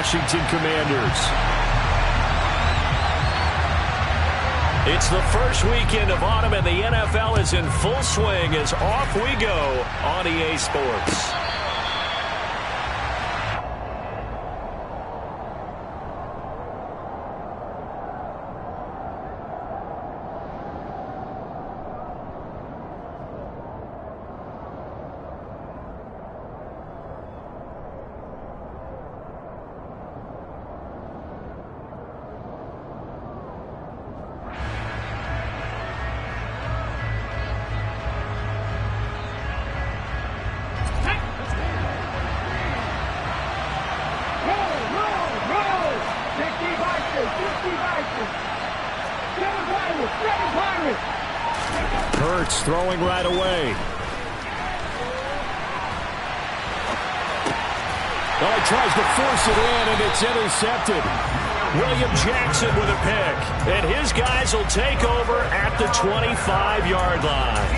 Washington Commanders. It's the first weekend of autumn, and the NFL is in full swing as off we go on EA Sports. Hurts throwing right away. Oh, he tries to force it in, and it's intercepted. William Jackson with a pick, and his guys will take over at the 25-yard line.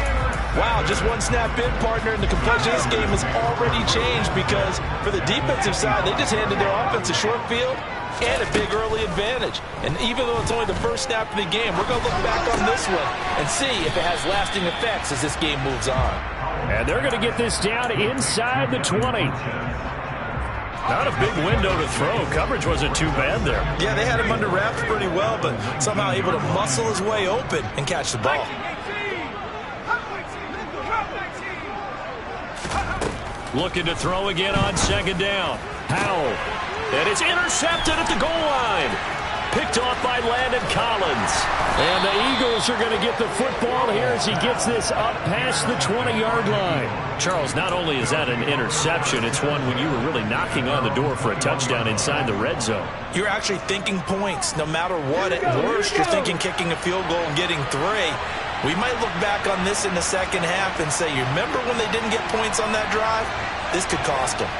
Wow, just one snap in, partner, and the complexion of this game has already changed because for the defensive side, they just handed their offense a short field and a big early advantage. And even though it's only the first snap of the game, we're going to look back on this one and see if it has lasting effects as this game moves on. And they're going to get this down inside the 20. Not a big window to throw. Coverage wasn't too bad there. Yeah, they had him under wraps pretty well, but somehow able to muscle his way open and catch the ball. Looking to throw again on second down. Howell. And it's intercepted at the goal line. Picked off by Landon Collins. And the Eagles are going to get the football here as he gets this up past the 20-yard line. Charles, not only is that an interception, it's one when you were really knocking on the door for a touchdown inside the red zone. You're actually thinking points. No matter what, at worst, you're thinking kicking a field goal and getting 3. We might look back on this in the second half and say, you remember when they didn't get points on that drive? This could cost them.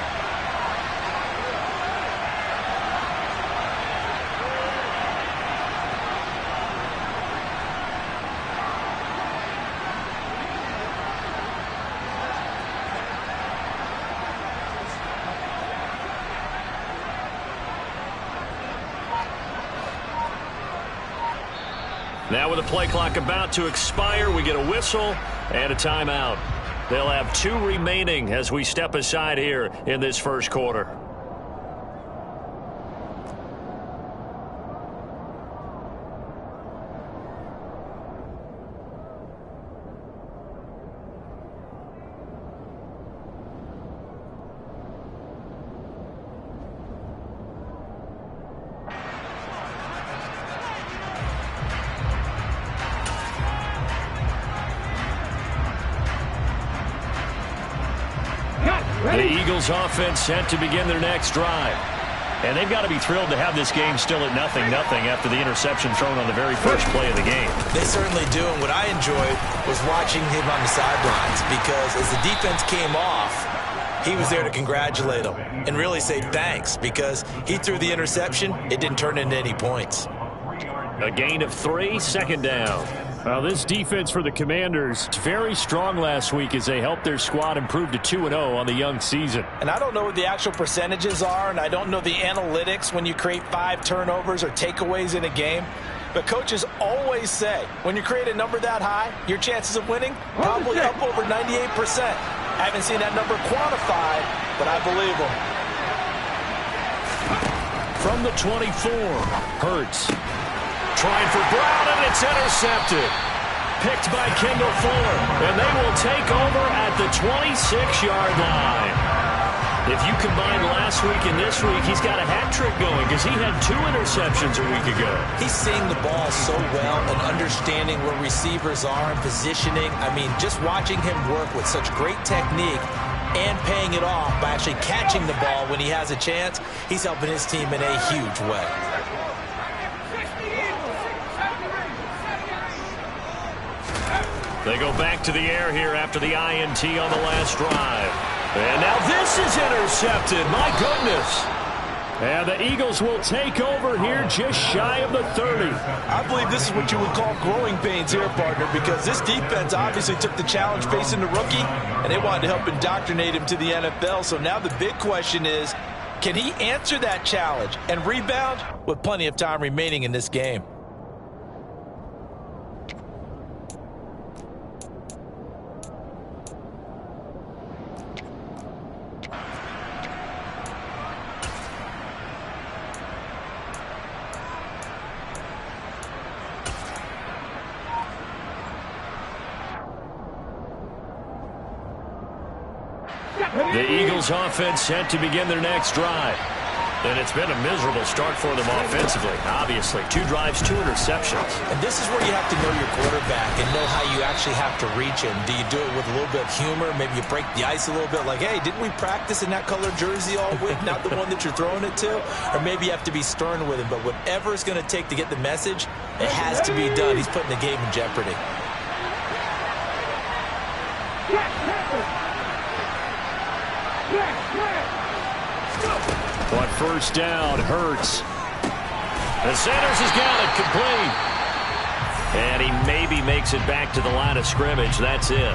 Now with the play clock about to expire, we get a whistle and a timeout. They'll have 2 remaining as we step aside here in this first quarter. The Eagles offense set to begin their next drive. And they've got to be thrilled to have this game still at 0-0 after the interception thrown on the very first play of the game. They certainly do, and what I enjoyed was watching him on the sidelines because as the defense came off, he was there to congratulate them and really say thanks because he threw the interception. It didn't turn into any points. A gain of 3, second down. Well, this defense for the Commanders is very strong last week as they helped their squad improve to 2-0 on the young season. And I don't know what the actual percentages are, and I don't know the analytics when you create 5 turnovers or takeaways in a game. But coaches always say, when you create a number that high, your chances of winning probably up over 98%. I haven't seen that number quantified, but I believe them. From the 24, Hurts. Trying for Brown, and it's intercepted. Picked by Kendall Fuller, and they will take over at the 26-yard line. If you combine last week and this week, he's got a hat trick going because he had 2 interceptions a week ago. He's seeing the ball so well and understanding where receivers are and positioning. I mean, just watching him work with such great technique and paying it off by actually catching the ball when he has a chance, he's helping his team in a huge way. They go back to the air here after the INT on the last drive. And now this is intercepted. My goodness. And the Eagles will take over here just shy of the 30. I believe this is what you would call growing pains here, partner, because this defense obviously took the challenge facing the rookie, and they wanted to help indoctrinate him to the NFL. So now the big question is, Can he answer that challenge and rebound with plenty of time remaining in this game? The Eagles offense set to begin their next drive. And it's been a miserable start for them offensively, obviously. 2 drives, 2 interceptions. And this is where you have to know your quarterback and know how you actually have to reach him. Do you do it with a little bit of humor? Maybe you break the ice a little bit like, hey, didn't we practice in that color jersey all week, not the one that you're throwing it to? Or maybe you have to be stern with him. But whatever it's going to take to get the message, it has to be done. He's putting the game in jeopardy. On first down, Hurts. The Sanders has got it complete. And he maybe makes it back to the line of scrimmage. That's it.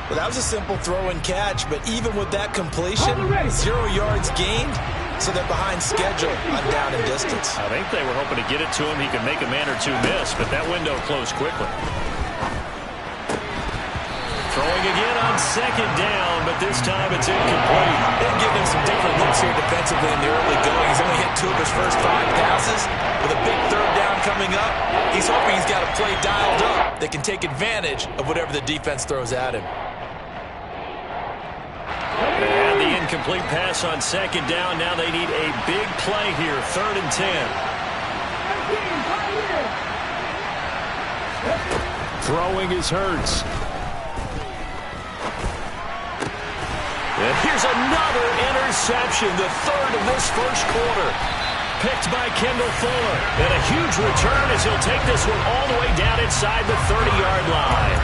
Well, that was a simple throw and catch, but even with that completion, 0 yards gained, so they're behind schedule on down and distance. I think they were hoping to get it to him. He could make a man or 2 miss, but that window closed quickly. Throwing again on second down, but this time it's incomplete. They're giving him some different looks here defensively in the early going. He's only hit 2 of his first 5 passes. With a big third down coming up, he's hoping he's got a play dialed up that can take advantage of whatever the defense throws at him. And the incomplete pass on second down. Now they need a big play here, 3rd and 10. Throwing is Hurts. And here's another interception, the 3rd of this first quarter. Picked by Kendall Fuller. And a huge return as he'll take this one all the way down inside the 30-yard line.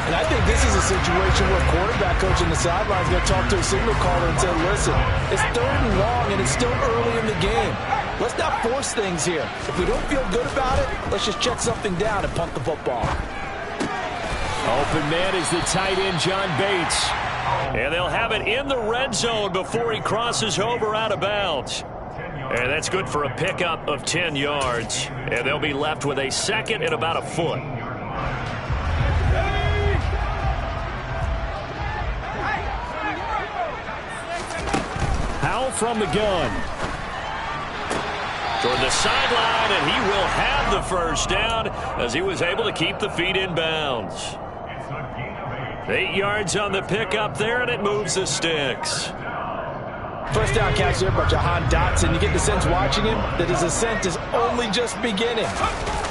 And I think this is a situation where quarterback coach in the sideline is going to talk to a signal caller and say, listen, it's 3rd and long and it's still early in the game. Let's not force things here. If we don't feel good about it, let's just check something down and punt the football. Open man is the tight end, John Bates. And they'll have it in the red zone before he crosses over out of bounds. And that's good for a pickup of 10 yards. And they'll be left with a 2nd and about a foot. Howell from the gun. Toward the sideline, and he will have the first down as he was able to keep the feet in bounds. 8 yards on the pickup there, and it moves the sticks. First down catch there by Jahan Dotson. You get the sense watching him that his ascent is only just beginning.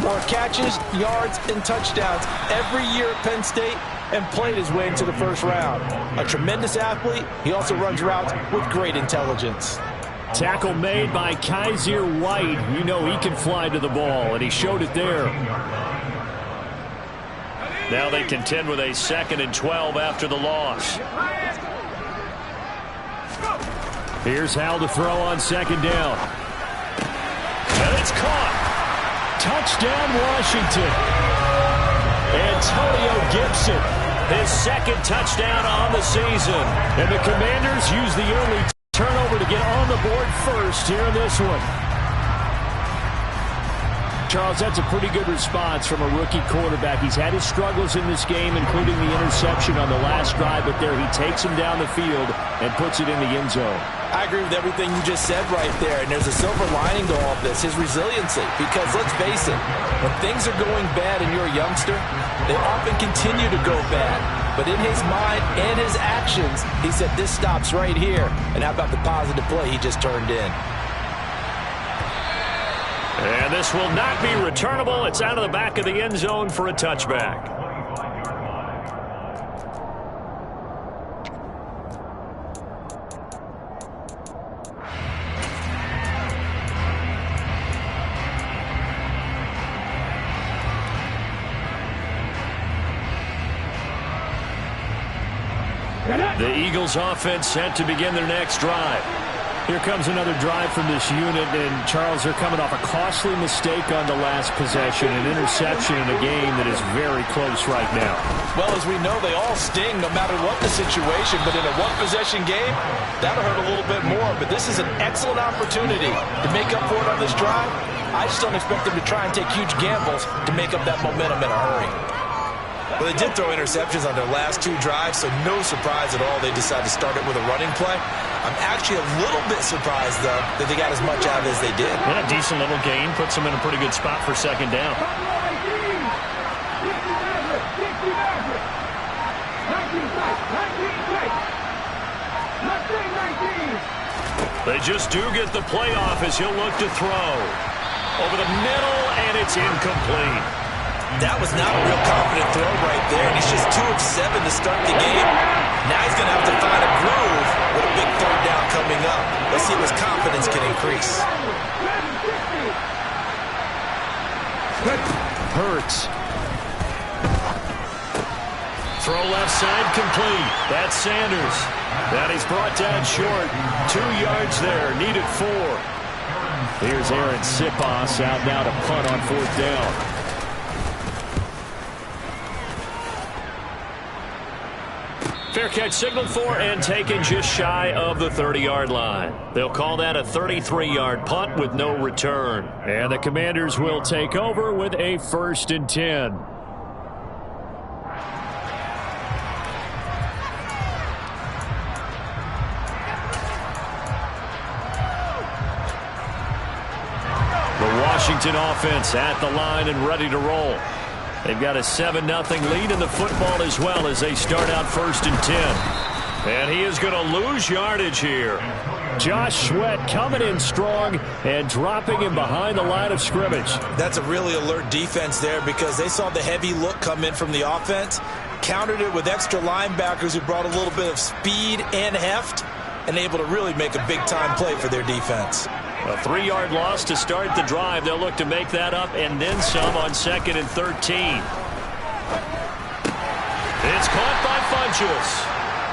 More catches, yards, and touchdowns every year at Penn State, and played his way into the first round. A tremendous athlete. He also runs routes with great intelligence. Tackle made by Kaiser White. You know he can fly to the ball, and he showed it there. Now they contend with a 2nd and 12 after the loss. Here's Howell to throw on second down. And it's caught. Touchdown, Washington. Antonio Gibson, his 2nd touchdown on the season. And the Commanders use the early turnover to get on the board first here in this one. Charles, that's a pretty good response from a rookie quarterback. He's had his struggles in this game, including the interception on the last drive, but there he takes him down the field and puts it in the end zone. I agree with everything you just said right there, and there's a silver lining to all of this, his resiliency. Because let's face it, when things are going bad and you're a youngster, they often continue to go bad. But in his mind and his actions, he said, this stops right here. And how about the positive play he just turned in? And this will not be returnable. It's out of the back of the end zone for a touchback. The Eagles offense set to begin their next drive. Here comes another drive from this unit, and Charles, they're coming off a costly mistake on the last possession, an interception in a game that is very close right now. Well, as we know, they all sting no matter what the situation, but in a one-possession game, that'll hurt a little bit more. But this is an excellent opportunity to make up for it on this drive. I just don't expect them to try and take huge gambles to make up that momentum in a hurry. Well, they did throw interceptions on their last 2 drives, so no surprise at all they decided to start it with a running play. I'm actually a little bit surprised, though, that they got as much out of it as they did. Yeah, a decent little gain. Puts them in a pretty good spot for second down. They just do get the playoff as he'll look to throw. Over the middle, and it's incomplete. That was not a real confident throw right there, and he's just 2 of 7 to start the game. Now he's going to have to find a groove with a big third down coming up. Let's see if his confidence can increase. Hurts. Throw left side complete. That's Sanders. And he's brought down short. 2 yards there. Needed 4. Here's Aaron Sipos out now to punt on 4th down. Fair catch signaled for and taken just shy of the 30-yard line. They'll call that a 33-yard punt with no return. And the Commanders will take over with a 1st and 10. The Washington offense at the line and ready to roll. They've got a 7-0 lead in the football as well as they start out 1st and 10. And he is going to lose yardage here. Josh Sweat coming in strong and dropping him behind the line of scrimmage. That's a really alert defense there because they saw the heavy look come in from the offense, countered it with extra linebackers who brought a little bit of speed and heft, and able to really make a big-time play for their defense. A 3-yard loss to start the drive. They'll look to make that up and then some on 2nd and 13. It's caught by Funchess.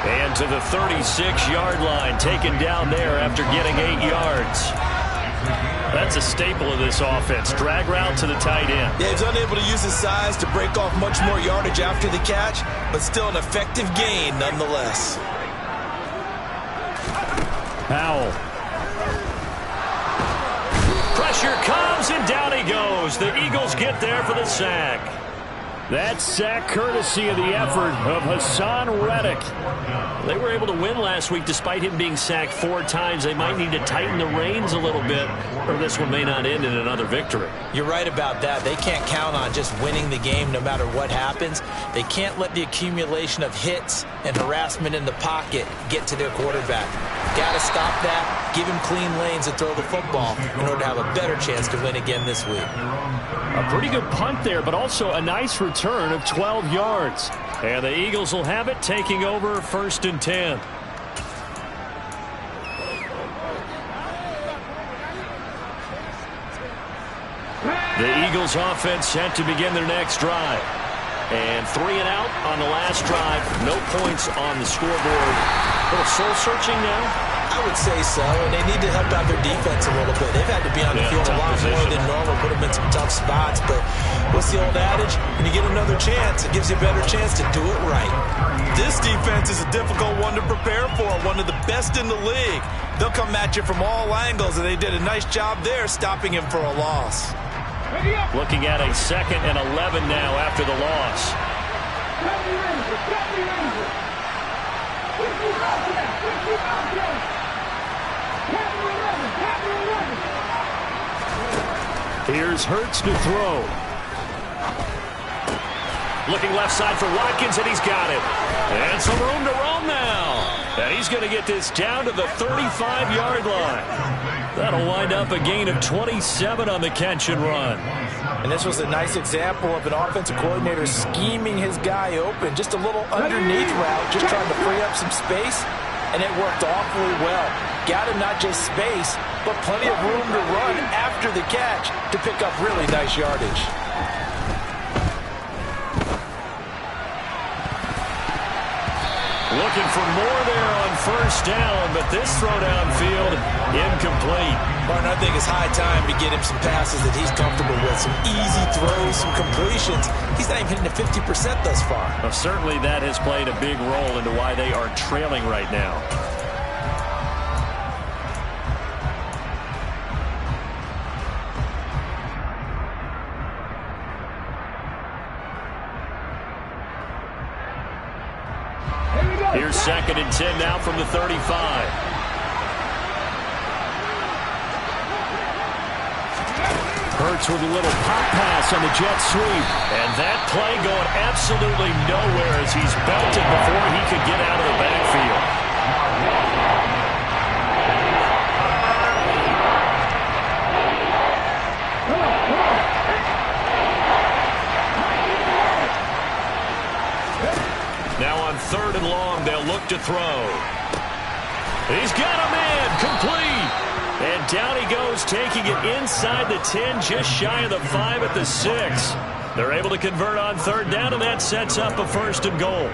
And to the 36-yard line, taken down there after getting 8 yards. That's a staple of this offense. Drag route to the tight end. Yeah, he's unable to use his size to break off much more yardage after the catch, but still an effective gain nonetheless. Powell. Pressure comes, and down he goes. The Eagles get there for the sack. That sack courtesy of the effort of Hassan Reddick. They were able to win last week despite him being sacked 4 times. They might need to tighten the reins a little bit, or this one may not end in another victory. You're right about that. They can't count on just winning the game no matter what happens. They can't let the accumulation of hits and harassment in the pocket get to their quarterback. Got to stop that, give him clean lanes and throw the football in order to have a better chance to win again this week. A pretty good punt there, but also a nice return of 12 yards. And the Eagles will have it, taking over 1st and 10. The Eagles offense set to begin their next drive. And 3 and out on the last drive. No points on the scoreboard. A little soul-searching now? I would say so, and they need to help out their defense a little bit. They've had to be on the field a lot more than normal, put them in some tough spots. But what's the old adage? When you get another chance, it gives you a better chance to do it right. This defense is a difficult one to prepare for, one of the best in the league. They'll come at you from all angles, and they did a nice job there stopping him for a loss. Looking at a 2nd and 11 now after the loss. Here's Hurts to throw. Looking left side for Watkins, and he's got it. And some room to roam now. And he's going to get this down to the 35-yard line. That'll wind up a gain of 27 on the catch and run. And this was a nice example of an offensive coordinator scheming his guy open. Just a little underneath route, just trying to free up some space. And it worked awfully well. Got him not just space, but plenty of room to run after the catch to pick up really nice yardage. Looking for more there on first down, but this throw downfield incomplete. Martin, I think it's high time to get him some passes that he's comfortable with. Some easy throws, some completions. He's not even hitting the 50% thus far. Well, certainly that has played a big role into why they are trailing right now. Here's 2nd and 10 now from the 35. Hurts with a little pop pass on the jet sweep. And that play going absolutely nowhere as he's belted before he could get out of the backfield. Now on 3rd and long, they'll look to throw. He's got a man, complete. And down he goes, taking it inside the 10, just shy of the 5 at the 6. They're able to convert on 3rd down, and that sets up a 1st and goal.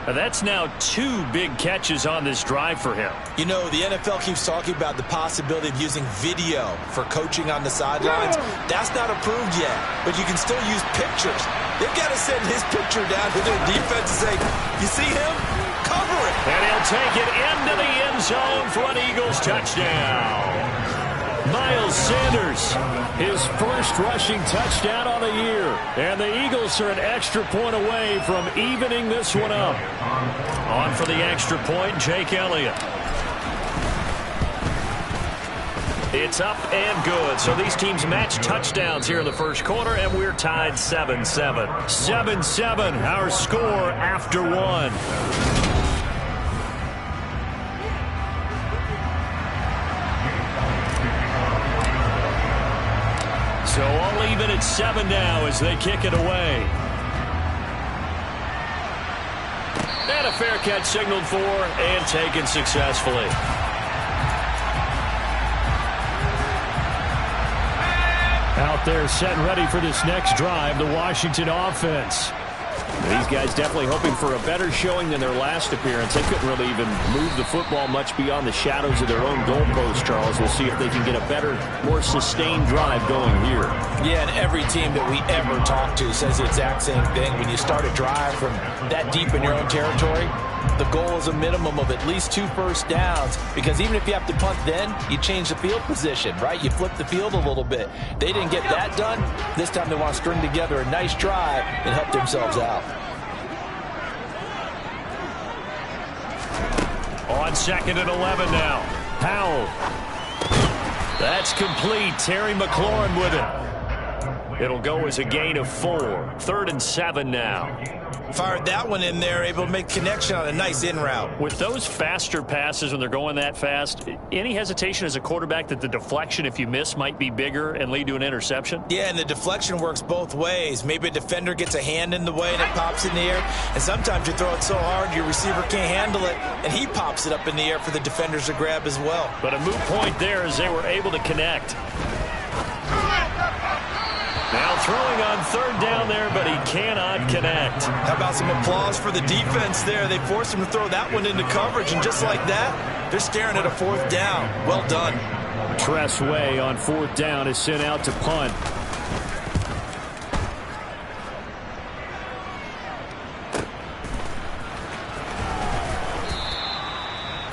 Now that's now 2 big catches on this drive for him. You know, the NFL keeps talking about the possibility of using video for coaching on the sidelines. That's not approved yet, but you can still use pictures. They've got to send his picture down to their defense and say, you see him? Cover it. And he'll take it into the end zone for an Eagles touchdown. Miles Sanders, his first rushing touchdown on the year. And the Eagles are an extra point away from evening this one up. On for the extra point, Jake Elliott. It's up and good. So these teams match touchdowns here in the first quarter, and we're tied 7-7. 7-7, our score after 1. So all even at 7 now as they kick it away. And a fair catch signaled for and taken successfully. Out there set and ready for this next drive, the Washington offense. These guys definitely hoping for a better showing than their last appearance. They couldn't really even move the football much beyond the shadows of their own goalpost, Charles. We'll see if they can get a better, more sustained drive going here. Yeah, and every team that we ever talk to says the exact same thing. When you start a drive from that deep in your own territory, the goal is a minimum of at least 2 first downs, because even if you have to punt then, you change the field position, right? You flip the field a little bit. They didn't get that done. This time they want to string together a nice drive and help themselves out. On 2nd and 11 now. Powell. That's complete. Terry McLaurin with it. It'll go as a gain of 4. 3rd and 7 now. Fired that one in there, able to make connection on a nice in route. With those faster passes when they're going that fast, any hesitation as a quarterback that the deflection, if you miss, might be bigger and lead to an interception? Yeah, and the deflection works both ways. Maybe a defender gets a hand in the way and it pops in the air. And sometimes you throw it so hard your receiver can't handle it, and he pops it up in the air for the defenders to grab as well. But a moot point there as they were able to connect. Now throwing on 3rd down there, but he cannot connect. How about some applause for the defense there? They forced him to throw that one into coverage, and just like that, they're staring at a 4th down. Well done. Tress Way on 4th down is sent out to punt.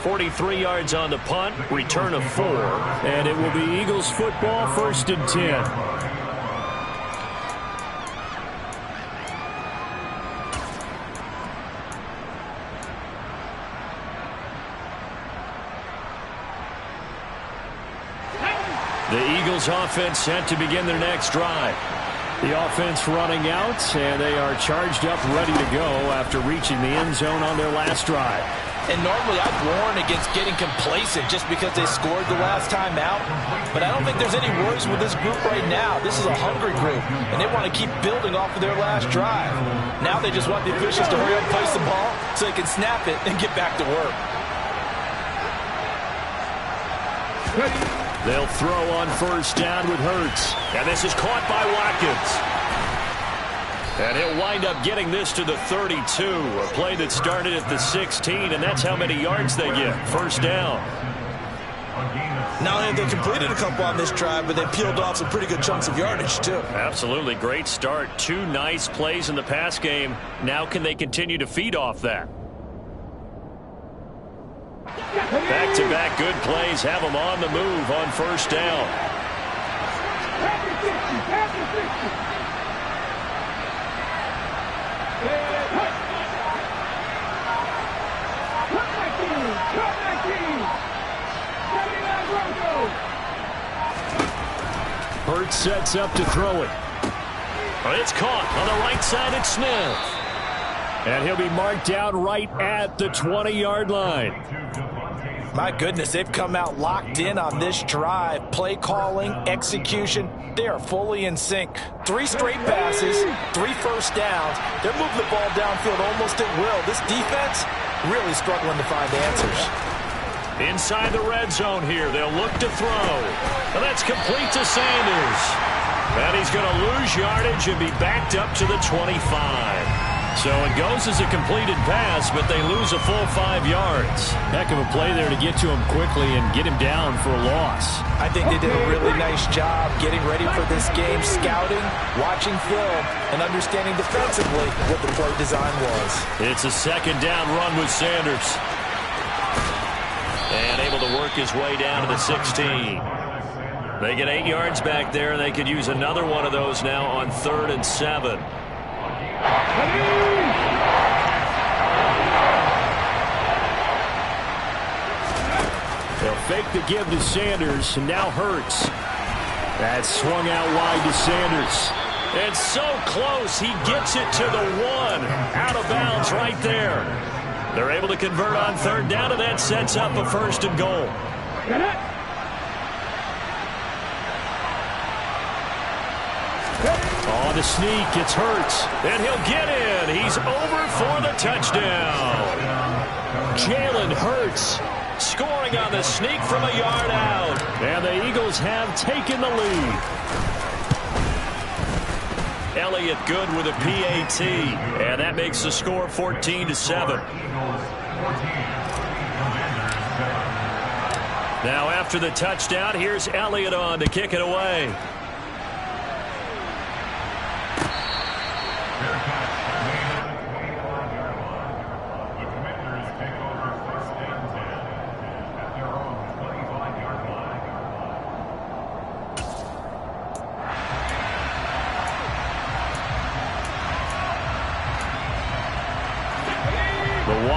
.43 yards on the punt, return of 4, and it will be Eagles football, 1st and 10. The Eagles offense set to begin their next drive. The offense running out, and they are charged up, ready to go after reaching the end zone on their last drive. And normally I'd warn against getting complacent just because they scored the last time out. But I don't think there's any worries with this group right now. This is a hungry group, and they want to keep building off of their last drive. Now they just want the officials to hurry up and place the ball so they can snap it and get back to work. They'll throw on 1st down with Hurts. And this is caught by Watkins. And he'll wind up getting this to the 32, a play that started at the 16, and that's how many yards they get. First down. Not only have they completed a couple on this drive, but they peeled off some pretty good chunks of yardage, too. Absolutely. Great start. 2 nice plays in the pass game. Now can they continue to feed off that? Back-to-back good plays have them on the move on first down. Hurts sets up to throw it. It's caught on the right side. It's Smith. And he'll be marked down right at the 20-yard line. My goodness, they've come out locked in on this drive. Play calling, execution, they are fully in sync. 3 straight passes, 3 first downs. They're moving the ball downfield almost at will. This defense really struggling to find answers. Inside the red zone here, they'll look to throw. And that's complete to Sanders. And he's going to lose yardage and be backed up to the 25. So it goes as a completed pass, but they lose a full 5 yards. Heck of a play there to get to him quickly and get him down for a loss. I think they did a really nice job getting ready for this game, scouting, watching film, and understanding defensively what the play design was. It's a second down run with Sanders. And able to work his way down to the 16. They get 8 yards back there, and they could use another one of those now on 3rd and 7. They'll fake the give to Sanders, and now Hurts. That's swung out wide to Sanders. It's so close, he gets it to the 1. Out of bounds right there. They're able to convert on 3rd down, and that sets up a 1st and goal. On the sneak, it's Hurts, and he'll get in. He's over for the touchdown. Jalen Hurts scoring on the sneak from a yard out. And the Eagles have taken the lead. Elliott good with a PAT, and that makes the score 14-7. Now after the touchdown, here's Elliott on to kick it away.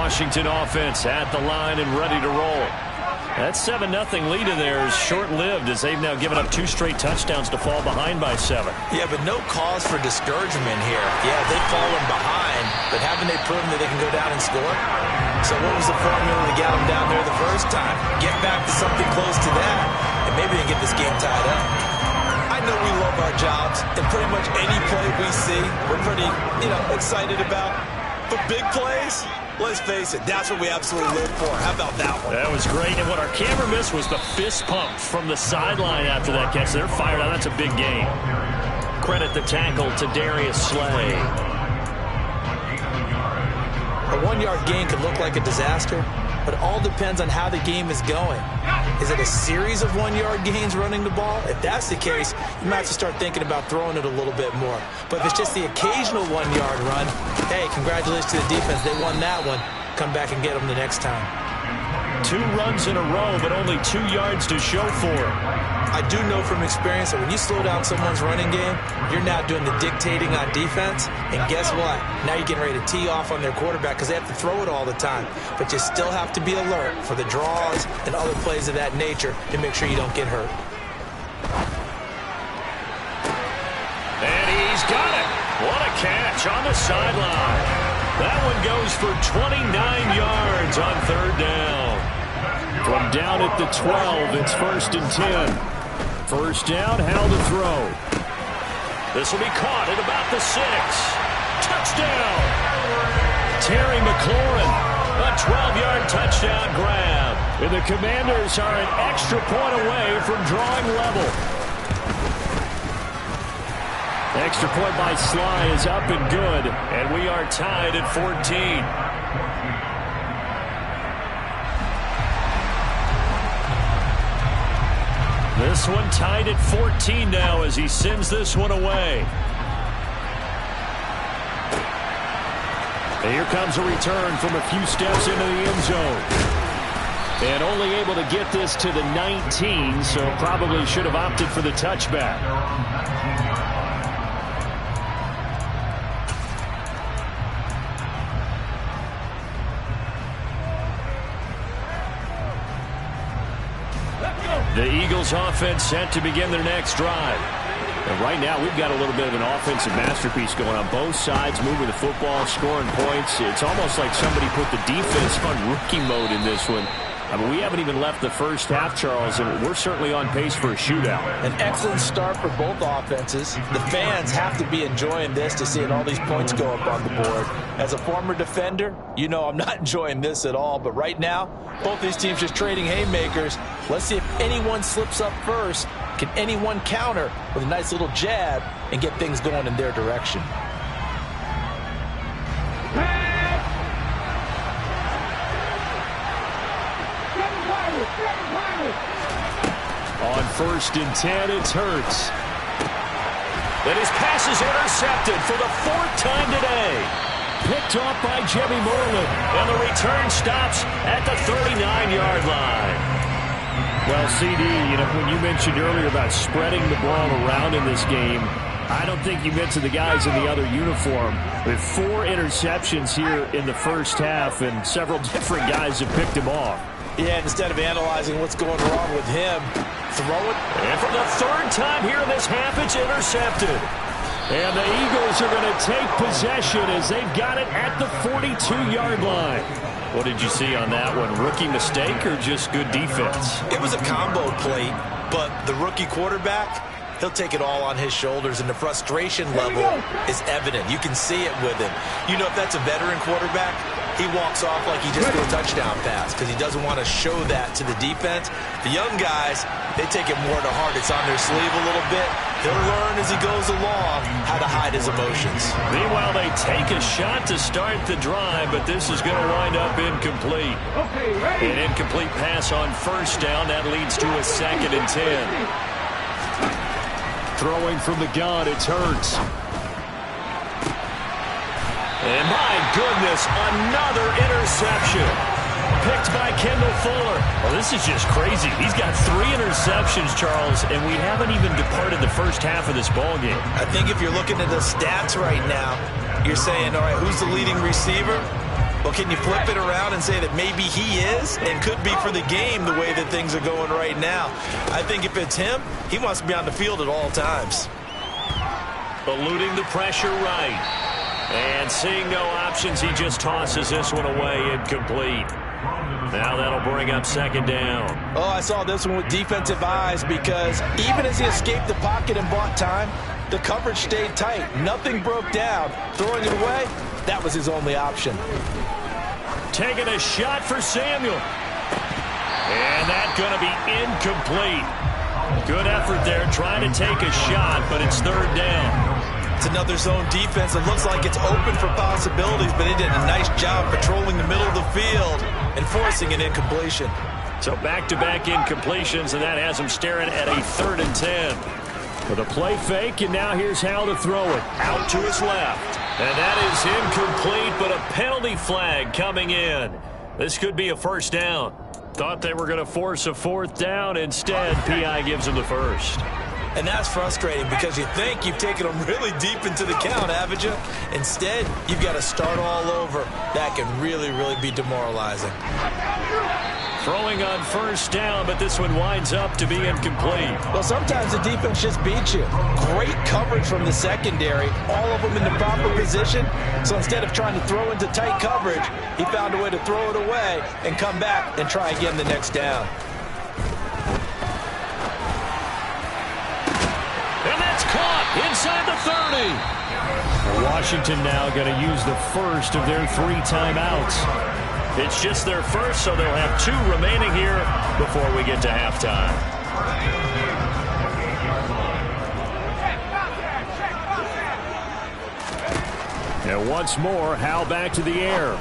Washington offense at the line and ready to roll. That 7-0 lead in there is short-lived as they've now given up 2 straight touchdowns to fall behind by 7. Yeah, but no cause for discouragement here. Yeah, they've fallen behind, but haven't they proven that they can go down and score? So what was the formula to get them down there the first time? Get back to something close to that, and maybe they get this game tied up. I know we love our jobs, and pretty much any play we see, we're pretty, excited about. But big plays, let's face it, that's what we absolutely live for. How about that one? That was great, and what our camera missed was the fist pump from the sideline after that catch. They're fired out. That's a big game. Credit the tackle to Darius Slay. A 1-yard gain could look like a disaster, but it all depends on how the game is going. Is it a series of 1-yard gains running the ball? If that's the case, you might have to start thinking about throwing it a little bit more. But if it's just the occasional 1-yard run, hey, congratulations to the defense. They won that one. Come back and get them the next time. 2 runs in a row, but only 2 yards to show for it. I do know from experience that when you slow down someone's running game, you're now doing the dictating on defense. And guess what? Now you're getting ready to tee off on their quarterback because they have to throw it all the time. But you still have to be alert for the draws and other plays of that nature to make sure you don't get hurt. And he's got it. What a catch on the sideline. That one goes for 29 yards on 3rd down. From down at the 12, it's 1st and 10. First down, Howell to throw. This will be caught at about the 6. Touchdown! Terry McLaurin, a 12-yard touchdown grab. And the Commanders are an extra point away from drawing level. Extra point by Sly is up and good, and we are tied at 14. This one tied at 14 now as he sends this one away. And here comes a return from a few steps into the end zone. And only able to get this to the 19, so probably should have opted for the touchback. The Eagles offense set to begin their next drive. And right now we've got a little bit of an offensive masterpiece going on both sides, moving the football, scoring points. It's almost like somebody put the defense on rookie mode in this one. I mean, we haven't even left the first half, Charles, and we're certainly on pace for a shootout. An excellent start for both offenses. The fans have to be enjoying this to see all these points go up on the board. As a former defender, you know I'm not enjoying this at all. But right now, both these teams just trading haymakers. Let's see if anyone slips up first. Can anyone counter with a nice little jab and get things going in their direction? On 1st and 10, it's Hurts. And his pass is intercepted for the 4th time today. Picked off by Jimmy Moreland. And the return stops at the 39-yard line. Well, CD, you know, when you mentioned earlier about spreading the ball around in this game, I don't think you mentioned the guys in the other uniform. With 4 interceptions here in the first half, and several different guys have picked him off. Yeah, instead of analyzing what's going wrong with him, throw it. And for the 3rd time here in this half, it's intercepted. And the Eagles are going to take possession as they've got it at the 42-yard line. What did you see on that one? Rookie mistake or just good defense? It was a combo play, but the rookie quarterback, he'll take it all on his shoulders, and the frustration level is evident. You can see it with him. You know, if that's a veteran quarterback, he walks off like he just threw a touchdown pass because he doesn't want to show that to the defense. The young guys, they take it more to heart. It's on their sleeve a little bit. He'll learn as he goes along how to hide his emotions. Meanwhile, they take a shot to start the drive, but this is going to wind up incomplete. An incomplete pass on 1st down. That leads to a 2nd and 10. Throwing from the gun, it's Hurts. And my goodness, another interception. Picked by Kendall Fuller. Well, this is just crazy. He's got 3 interceptions, Charles, and we haven't even departed the first half of this ballgame. I think if you're looking at the stats right now, you're saying, all right, who's the leading receiver? Well, can you flip it around and say that maybe he is and could be for the game the way that things are going right now? I think if it's him, he wants to be on the field at all times. Eluding the pressure right. And seeing no options, he just tosses this one away, incomplete. Now that'll bring up 2nd down. Oh, I saw this one with defensive eyes because even as he escaped the pocket and bought time, the coverage stayed tight. Nothing broke down. Throwing it away, that was his only option. Taking a shot for Samuel. And that's going to be incomplete. Good effort there trying to take a shot, but it's 3rd down. It's another zone defense. It looks like it's open for possibilities, but he did a nice job patrolling the middle of the field and forcing an incompletion. So back-to-back incompletions, and that has him staring at a 3rd and 10. With a play fake, and now here's how to throw it. Out to his left. And that is incomplete, but a penalty flag coming in. This could be a 1st down. Thought they were going to force a 4th down. Instead, P.I. gives him the 1st. And that's frustrating because you think you've taken them really deep into the count, haven't you? Instead, you've got to start all over. That can really, really be demoralizing. Throwing on 1st down, but this one winds up to be incomplete. Well, sometimes the defense just beats you. Great coverage from the secondary, all of them in the proper position. So instead of trying to throw into tight coverage, he found a way to throw it away and come back and try again the next down. Inside the 30. Washington now going to use the 1st of their 3 timeouts. It's just their 1st, so they'll have 2 remaining here before we get to halftime. And once more, Howell back to the air.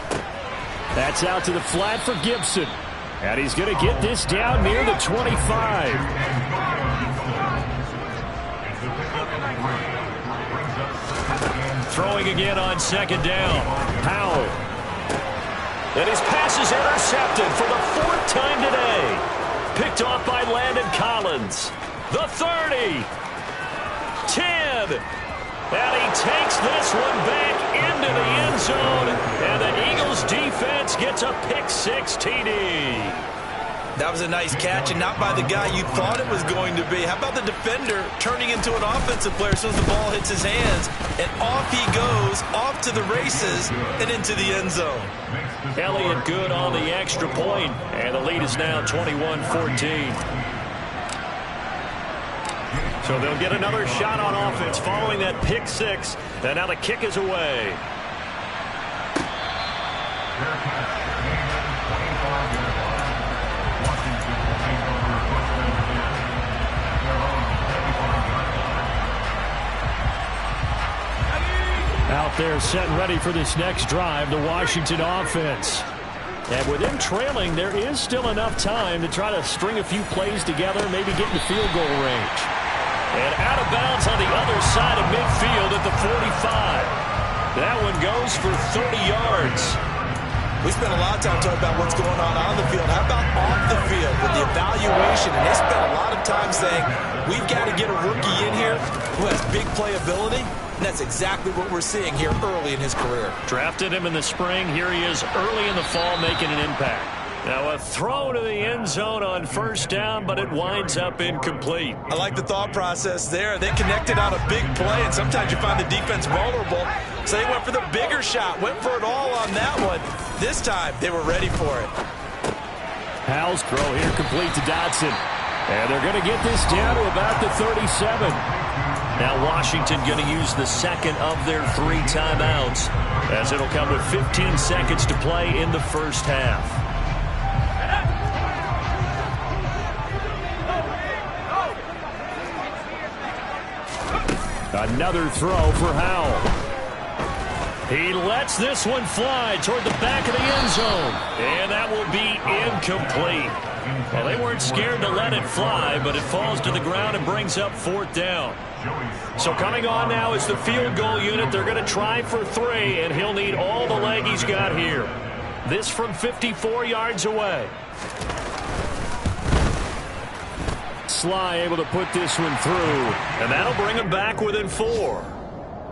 That's out to the flat for Gibson. And he's going to get this down near the 25. Throwing again on second down. Howell. And his pass is intercepted for the 4th time today. Picked off by Landon Collins. The 30. 10. And he takes this one back into the end zone. And the Eagles defense gets a pick-6 TD. That was a nice catch, and not by the guy you thought it was going to be. How about the defender turning into an offensive player as soon as the ball hits his hands? And off he goes, off to the races, and into the end zone. Elliott good on the extra point, and the lead is now 21-14. So they'll get another shot on offense following that pick-6, and now the kick is away. Out there set and ready for this next drive, the Washington offense. And with them trailing, there is still enough time to try to string a few plays together, maybe get in the field goal range. And out of bounds on the other side of midfield at the 45. That one goes for 30 yards. We spent a lot of time talking about what's going on the field. How about off the field with the evaluation? And they spent a lot of time saying, we've got to get a rookie in here who has big playability. And that's exactly what we're seeing here early in his career. Drafted him in the spring. Here he is early in the fall making an impact. Now a throw to the end zone on first down, but it winds up incomplete. I like the thought process there. They connected on a big play, and sometimes you find the defense vulnerable. So they went for the bigger shot, went for it all on that one. This time, they were ready for it. Howell's throw here complete to Dotson. And they're going to get this down to about the 37. Now Washington going to use the second of their 3 timeouts, as it'll come with 15 seconds to play in the first half. Another throw for Howell. He lets this one fly toward the back of the end zone. And that will be incomplete. Well, they weren't scared to let it fly, but it falls to the ground and brings up 4th down. So coming on now is the field goal unit. They're going to try for 3, and he'll need all the leg he's got here. This from 54 yards away. Sly able to put this one through, and that'll bring him back within 4.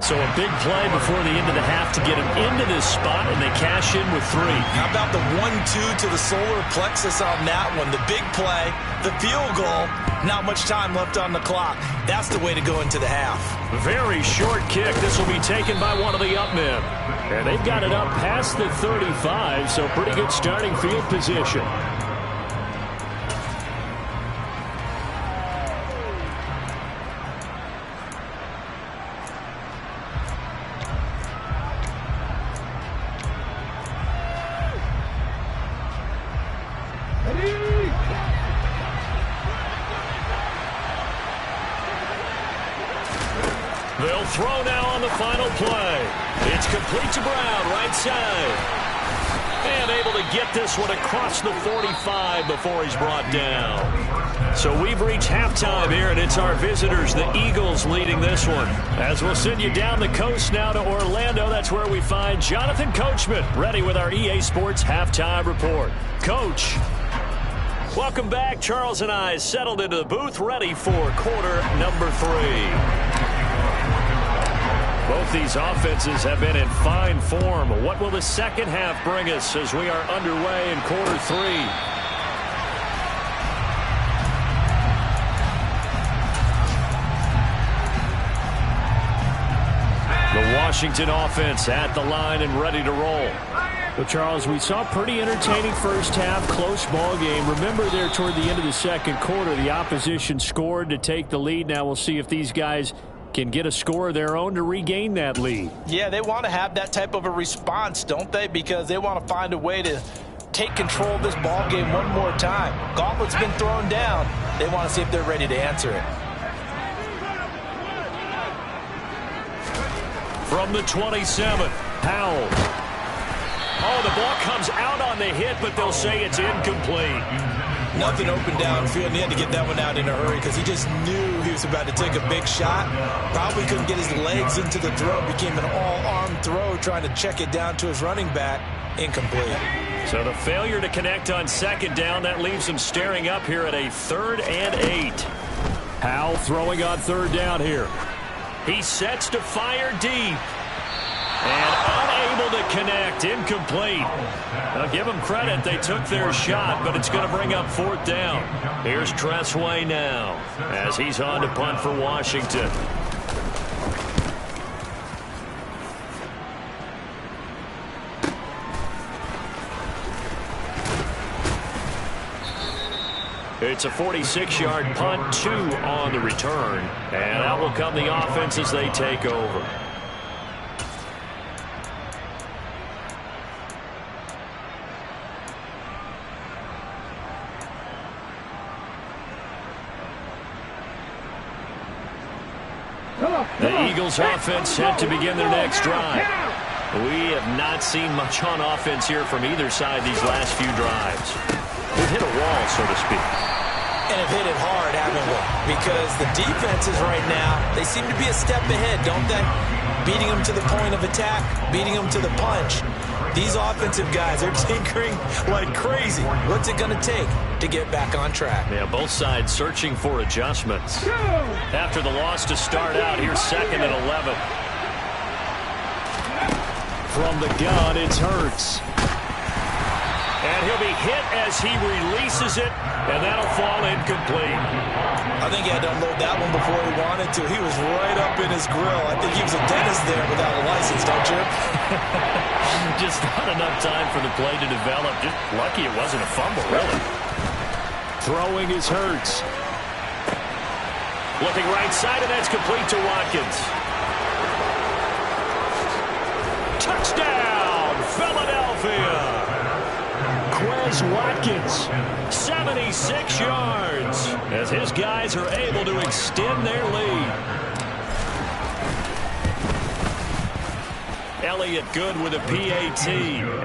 So a big play before the end of the half to get him into this spot, and they cash in with 3. How about the 1-2 to the solar plexus on that one? The big play, the field goal, not much time left on the clock. That's the way to go into the half. Very short kick. This will be taken by one of the up men. And they've got it up past the 35, so pretty good starting field position. They'll throw now on the final play. It's complete to Brown, right side. And able to get this one across the 45 before he's brought down. So we've reached halftime here, and it's our visitors, the Eagles, leading this one. As we'll send you down the coast now to Orlando, that's where we find Jonathan Coachman, ready with our EA Sports Halftime Report. Coach. Welcome back. Charles and I settled into the booth, ready for quarter number 3. Both these offenses have been in fine form. What will the second half bring us as we are underway in quarter 3? The Washington offense at the line and ready to roll. Well, Charles, we saw a pretty entertaining first half, close ball game. Remember there toward the end of the second quarter, the opposition scored to take the lead. Now we'll see if these guys can get a score of their own to regain that lead. Yeah, they want to have that type of a response, don't they? Because they want to find a way to take control of this ball game one more time. Gauntlet's been thrown down. They want to see if they're ready to answer it. From the 27, Powell. Oh, the ball comes out on the hit, but they'll say it's incomplete. Nothing open downfield, and he had to get that one out in a hurry because he just knew he was about to take a big shot. Probably couldn't get his legs into the throw. Became an all-arm throw trying to check it down to his running back. Incomplete. So the failure to connect on second down, that leaves him staring up here at a 3rd and 8. Powell throwing on 3rd down here. He sets to fire deep. And unable to connect. Incomplete. Now give them credit. They took their shot, but it's going to bring up 4th down. Here's Tressway now as he's on to punt for Washington. It's a 46-yard punt, 2 on the return. And out will come the offense as they take over. The Eagles offense set to begin their next drive. We have not seen much on offense here from either side these last few drives. We've hit a wall, so to speak. And have hit it hard, haven't we? Because the defenses right now, they seem to be a step ahead, don't they? Beating them to the point of attack, beating them to the punch. These offensive guys are tinkering like crazy. What's it going to take to get back on track? Yeah, both sides searching for adjustments. After the loss to start out, here's 2nd and 11. From the gun, it's Hurts. And he'll be hit as he releases it, and that'll fall incomplete. I think he had to unload that one before he wanted to. He was right up in his grill. I think he was a dentist there without a license, don't you? Just not enough time for the play to develop. Just lucky it wasn't a fumble, really. Throwing is Hurts. Looking right side, and that's complete to Watkins. Touchdown, Philadelphia! Quez Watkins, 76 yards, as his guys are able to extend their lead. Elliott good with a PAT,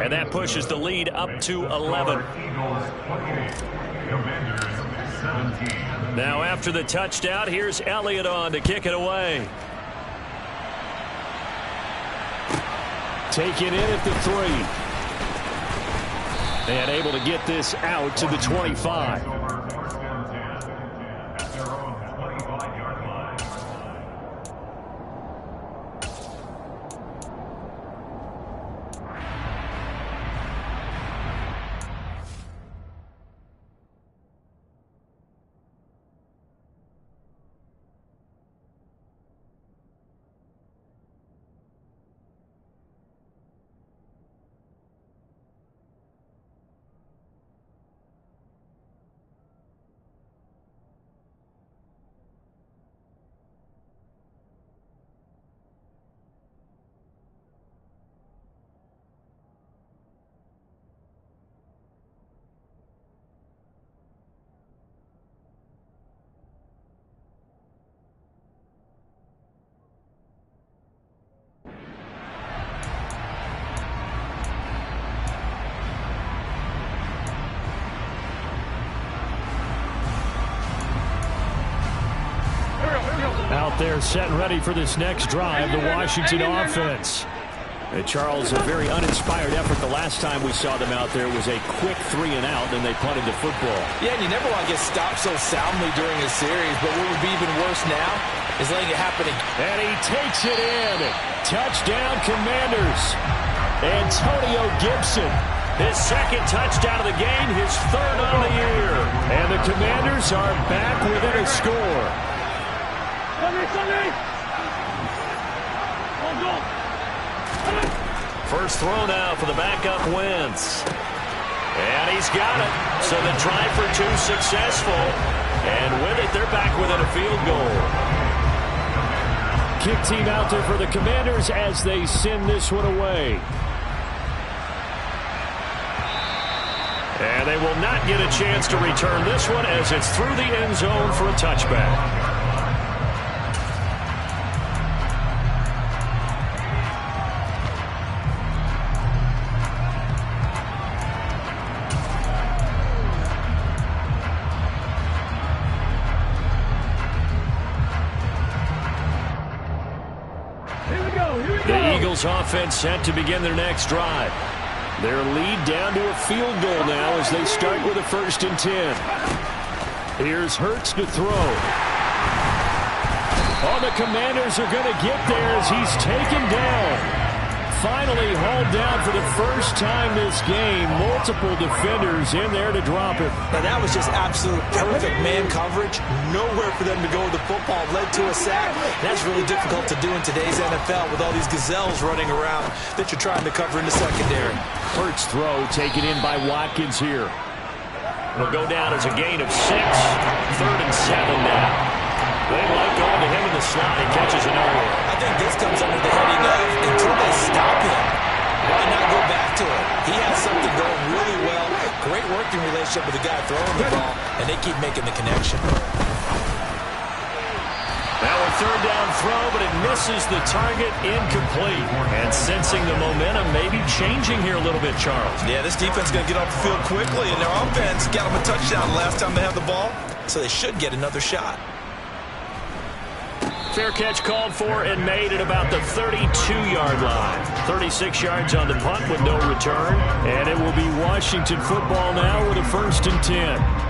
and that pushes the lead up to 11. Now after the touchdown, here's Elliott on to kick it away. Take it in at the 3. And able to get this out to the 25. Out there set and ready for this next drive, the Washington offense. And Charles, a very uninspired effort the last time we saw them out there was a quick 3 and out, and they punted the football. Yeah, and you never want to get stopped so soundly during a series, but what would be even worse now is letting it happen again. And he takes it in. Touchdown, Commanders. Antonio Gibson. His 2nd touchdown of the game, his 3rd on the year. And the Commanders are back within a score. First throw now for the backup Wentz. And he's got it. So the try for 2 successful. And with it, they're back within a field goal. Kick team out there for the Commanders as they send this one away. And they will not get a chance to return this one as it's through the end zone for a touchback. Eagles offense set to begin their next drive. Their lead down to a field goal now as they start with a 1st and 10. Here's Hurts to throw. Oh, the Commanders are going to get there as he's taken down. Finally hauled down for the first time this game. Multiple defenders in there to drop it. Now that was just absolute perfect man coverage. Nowhere for them to go with the football. Led to a sack. That's really difficult to do in today's NFL with all these gazelles running around that you're trying to cover in the secondary. Hurts throw taken in by Watkins here. It'll go down as a gain of 6. 3rd and 7 now. They like going to him in the slot. He catches an early. I think this comes under the heading of until they stop him, why not go back to it? He has something going really well. Great working relationship with the guy throwing the ball, and they keep making the connection. Now a 3rd down throw, but it misses the target, incomplete. And sensing the momentum maybe changing here a little bit, Charles. Yeah, this defense is going to get off the field quickly, and their offense got them a touchdown last time they had the ball, so they should get another shot. Fair catch called for and made at about the 32-yard line. 36 yards on the punt with no return. And it will be Washington football now with a 1st and 10.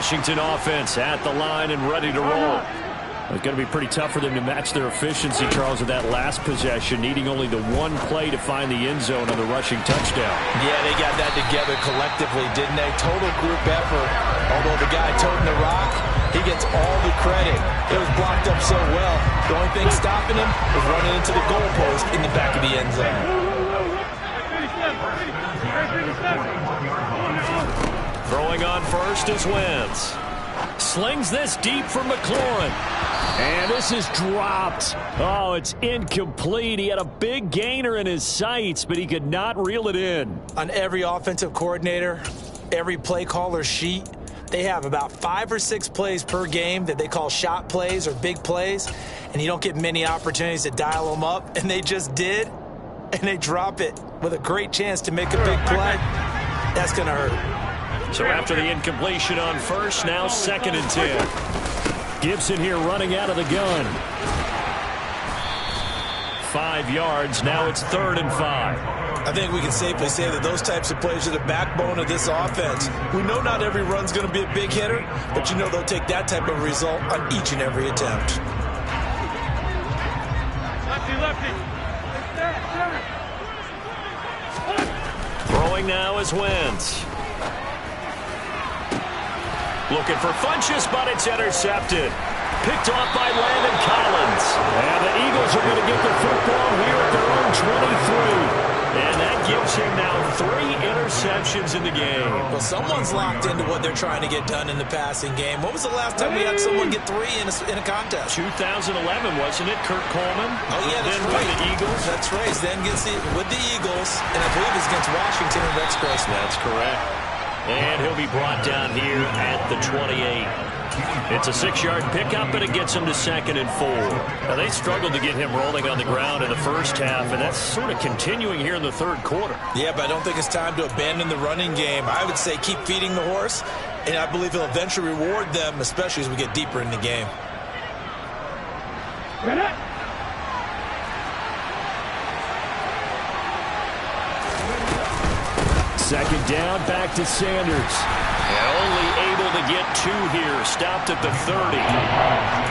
Washington offense at the line and ready to roll. It's going to be pretty tough for them to match their efficiency, Charles, with that last possession, needing only the one play to find the end zone on the rushing touchdown. Yeah, they got that together collectively, didn't they? Total group effort. Although the guy toting the rock, he gets all the credit. It was blocked up so well. The only thing stopping him was running into the goalpost in the back of the end zone. Throwing on first is Wentz. Slings this deep for McLaurin. And this is dropped. Oh, it's incomplete. He had a big gainer in his sights, but he could not reel it in. On every offensive coordinator, every play caller sheet, they have about 5 or 6 plays per game that they call shot plays or big plays, and you don't get many opportunities to dial them up, and they just did, and they drop it with a great chance to make a big play. That's going to hurt. So after the incompletion on first, now 2nd and 10. Gibson here running out of the gun. 5 yards, now it's 3rd and 5. I think we can safely say that those types of plays are the backbone of this offense. We know not every run's going to be a big hitter, but you know they'll take that type of result on each and every attempt. Throwing now is Wentz. Looking for Funchess, but it's intercepted. Picked off by Landon Collins. And the Eagles are going to get the football here at their own 23. And that gives him now 3 interceptions in the game. Well, someone's locked into what they're trying to get done in the passing game. When was the last time we had someone get 3 in a contest? 2011, wasn't it? Kurt Coleman. Oh, yeah, that's then right. With the Eagles. That's right. Then gets with the Eagles, and I believe it's against Washington and Rex Grossman. That's correct. And he'll be brought down here at the 28. It's a 6-yard pickup, and it gets him to 2nd and 4. Now, they struggled to get him rolling on the ground in the first half, and that's sort of continuing here in the 3rd quarter. Yeah, but I don't think it's time to abandon the running game. I would say keep feeding the horse, and I believe he'll eventually reward them, especially as we get deeper in the game. Second down, back to Sanders. And only able to get 2 here, stopped at the 30.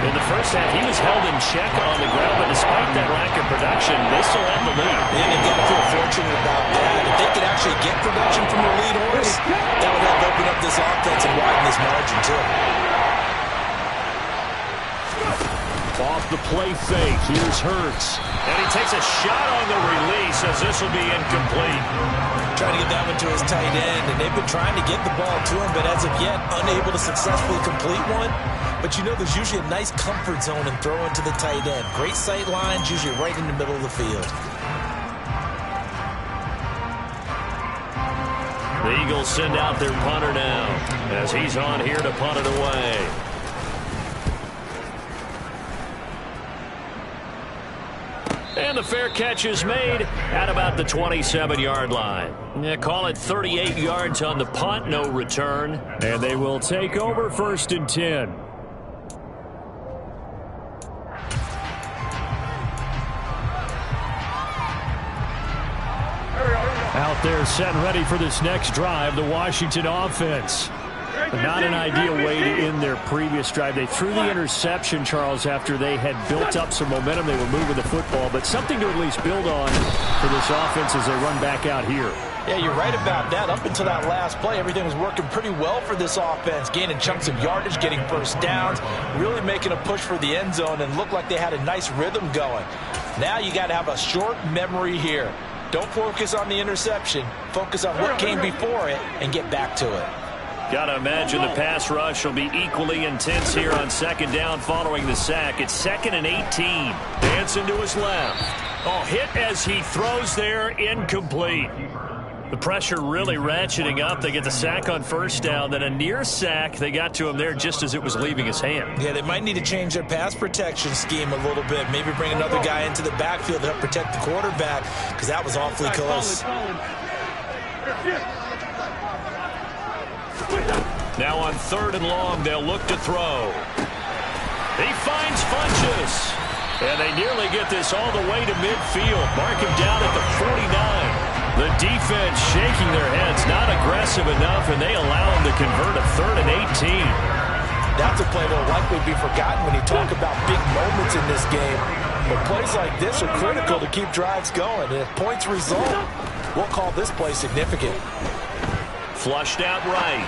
In the first half, he was held in check on the ground, but despite that lack of production, they still have the lead. And they got to feel fortunate about that. If they could actually get production from their lead horse, that would help open up this offense and widen this margin, too. Off the play fake, here's Hurts. And he takes a shot on the release as this will be incomplete. Trying to get that one to his tight end, and they've been trying to get the ball to him, but as of yet, unable to successfully complete one. But you know there's usually a nice comfort zone in throwing to the tight end. Great sight lines, usually right in the middle of the field. The Eagles send out their punter now as he's on here to punt it away. And the fair catch is made at about the 27-yard line. Yeah, call it 38 yards on the punt, no return. And they will take over 1st and 10. Out there set and ready for this next drive, the Washington offense. Not an ideal way to end their previous drive. They threw the interception, Charles, after they had built up some momentum. They were moving the football, but something to at least build on for this offense as they run back out here. Yeah, you're right about that. Up until that last play, everything was working pretty well for this offense, gaining chunks of yardage, getting first downs, really making a push for the end zone, and looked like they had a nice rhythm going. Now you got to have a short memory here. Don't focus on the interception. Focus on what came before it and get back to it. Got to imagine the pass rush will be equally intense here on 2nd down following the sack. It's 2nd and 18. Dancing to his left. Oh, hit as he throws there, incomplete. The pressure really ratcheting up. They get the sack on 1st down, then a near sack. They got to him there just as it was leaving his hand. Yeah, they might need to change their pass protection scheme a little bit. Maybe bring another guy into the backfield to help protect the quarterback, because that was awfully close. Now on 3rd and long, they'll look to throw. He finds Funchess. And they nearly get this all the way to midfield. Mark him down at the 49. The defense shaking their heads, not aggressive enough, and they allow him to convert a 3rd and 18. That's a play that will likely be forgotten when you talk about big moments in this game. But plays like this are critical to keep drives going. And if points result, we'll call this play significant. Flushed out right.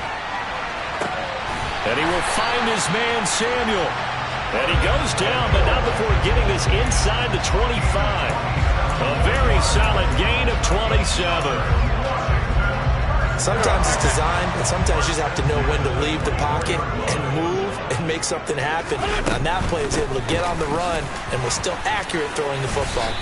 And he will find his man, Samuel. And he goes down, but not before getting this inside the 25. A very solid gain of 27. Sometimes it's designed, and sometimes you just have to know when to leave the pocket and move and make something happen. On that play, he was able to get on the run and was still accurate throwing the football.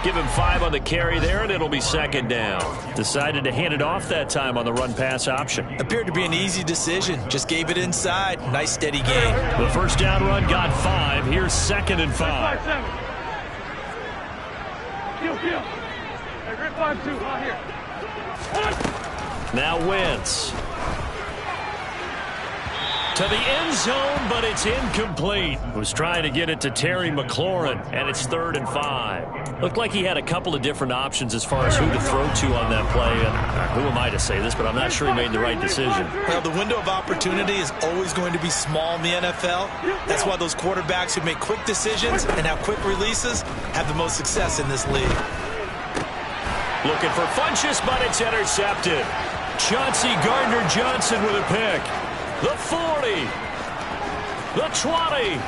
Give him 5 on the carry there, and it'll be 2nd down. Decided to hand it off that time on the run-pass option. Appeared to be an easy decision. Just gave it inside. Nice, steady gain. The 1st down run got 5. Here's 2nd and 5. Now Wentz. To the end zone, but it's incomplete. Was trying to get it to Terry McLaurin, and it's 3rd and 5. Looked like he had a couple of different options as far as who to throw to on that play. And who am I to say this, but I'm not sure he made the right decision. Well, the window of opportunity is always going to be small in the NFL. That's why those quarterbacks who make quick decisions and have quick releases have the most success in this league. Looking for Funchess, but it's intercepted. Chauncey Gardner-Johnson with a pick. The 40. The 20.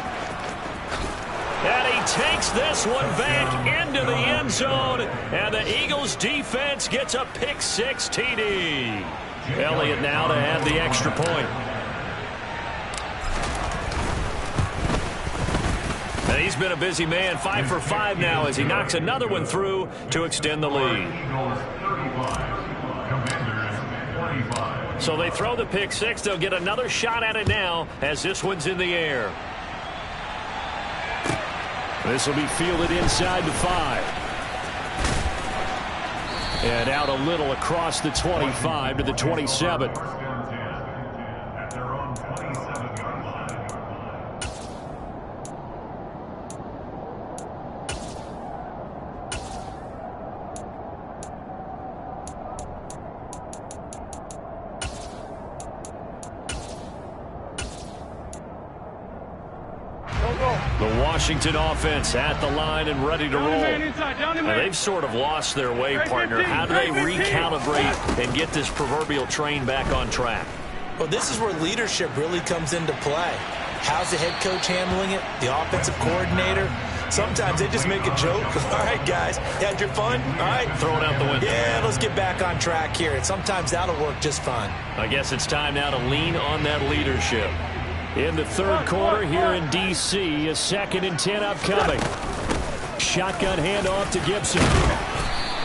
And he takes this one back into the end zone. And the Eagles defense gets a pick-6 TD. Elliott now to add the extra point. And he's been a busy man, 5 for 5 now as he knocks another one through to extend the lead. So they throw the pick-6. They'll get another shot at it now as this one's in the air. This will be fielded inside the 5. And out a little across the 25 to the 27. The Washington offense at the line and ready to roll. Now, they've sort of lost their way, partner. How do they recalibrate and get this proverbial train back on track? Well, this is where leadership really comes into play. How's the head coach handling it? The offensive coordinator? Sometimes they just make a joke. All right, guys, you had your fun? All right. Throw it out the window. Yeah, let's get back on track here. And sometimes that'll work just fine. I guess it's time now to lean on that leadership. In the third quarter here in D.C., a 2nd and 10 upcoming. Shotgun handoff to Gibson.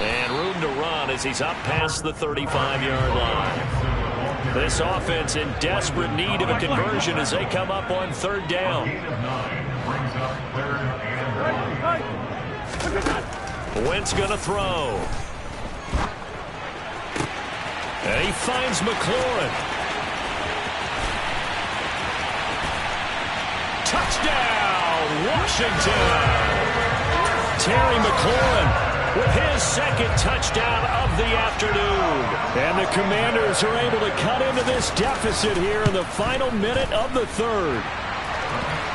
And room to run as he's up past the 35-yard line. This offense in desperate need of a conversion as they come up on third down. Wentz going to throw. And he finds McLaurin. Touchdown, Washington! Terry McLaurin with his second touchdown of the afternoon. And the Commanders are able to cut into this deficit here in the final minute of the third.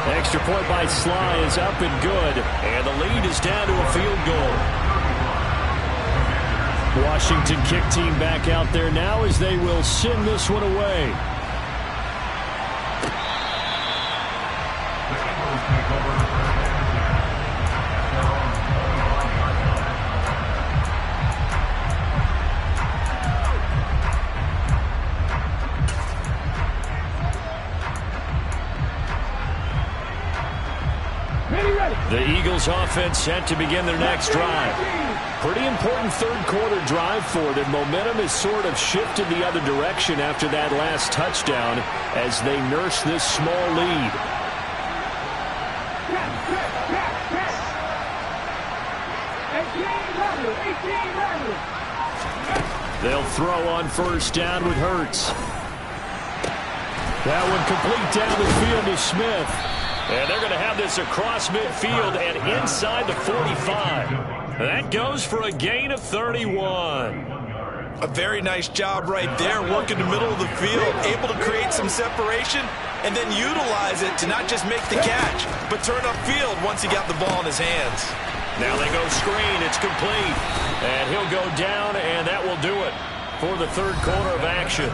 Extra point by Sly is up and good, and the lead is down to a field goal. Washington kick team back out there now as they will send this one away. The Eagles offense set to begin their next drive. Pretty important third quarter drive for them. Momentum has sort of shifted the other direction after that last touchdown as they nurse this small lead. They'll throw on first down with Hurts. That one complete down the field to Smith. And they're going to have this across midfield and inside the 45. That goes for a gain of 31. A very nice job right there, working the middle of the field, able to create some separation, and then utilize it to not just make the catch, but turn upfield once he got the ball in his hands. Now they go screen. It's complete. And he'll go down, and that will do it for the third quarter of action.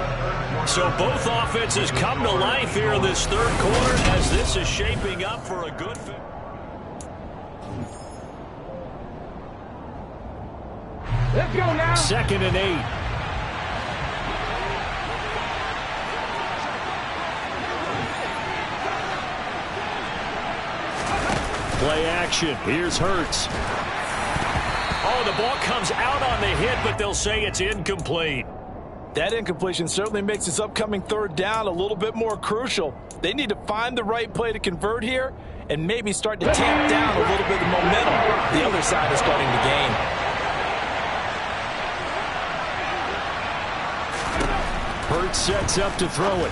So both offenses come to life here in this third quarter as this is shaping up for a good finish. Let's go now. 2nd and 8. Play action. Here's Hurts. Oh, the ball comes out on the hit, but they'll say it's incomplete. That incompletion certainly makes this upcoming third down a little bit more crucial. They need to find the right play to convert here and maybe start to tamp down a little bit of momentum. The other side is starting to gain. Hurts sets up to throw it.